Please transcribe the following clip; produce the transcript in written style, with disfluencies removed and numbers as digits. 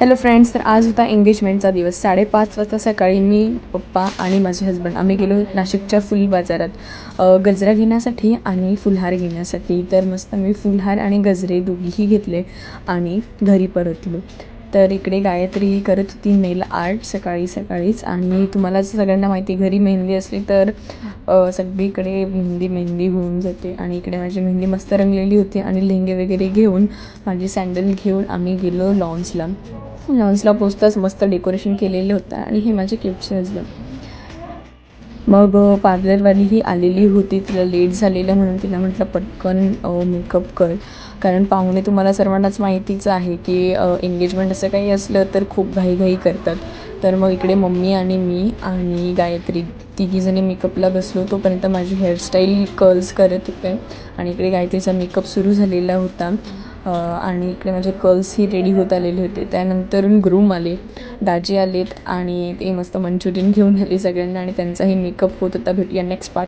Hello friends, तर आज होता एंगेजमेंटचा दिवस. 5:30 वाजता सकाळी मी, पप्पा आणि माझे हजबंड आम्ही गेलो नाशिकच्या फुल बाजारात गजरा घेण्यासाठी आणि फुलहार घेण्यासाठी. तर मस्त मी फुलहार आणि गजरे दोघीही घेतले आणि घरी परतलो. तर इकडे गायत्री करत होती नेल आर्ट सकाळीच. आणि तुम्हाला सगळ्यांना माहिती, घरी मेहंदी असली तर सगळीकडे मेहंदी होऊन जाते. आणि इकडे माझी मेहंदी मस्त रंगलेली होती आणि लेहंगे वगैरे घेऊन, माझी सँडल घेऊन आम्ही गेलो लॉन्सला पोचताच मस्त डेकोरेशन केलेलं होतं. आणि हे माझे क्यूटचे हजबंड. मग पार्लरवाली ही आलेली होती, तिला लेट झालेलं म्हणून तिला म्हटलं पटकन मेकअप कर, कारण पाहुणे तुम्हाला सर्वांनाच माहितीच आहे की एंगेजमेंट असं काही असलं तर खूप घाईघाई करतात. तर मग इकडे मम्मी आणि मी आणि गायत्री तिघीजणी मेकअपला बसलो. तोपर्यंत माझी हेअरस्टाईल कर्ल्स करत होते आणि इकडे गायत्रीचा मेकअप सुरू झालेला होता. आणि इकडे माझे कर्ल्सही रेडी होत आलेले होते. त्यानंतर ग्रूम आले, दाजी आलेत आणि ते मस्त मंचुरियन घेऊन आले सगळ्यांना आणि त्यांचाही मेकअप होत होता. भेटूया नेक्स्ट पार्ट.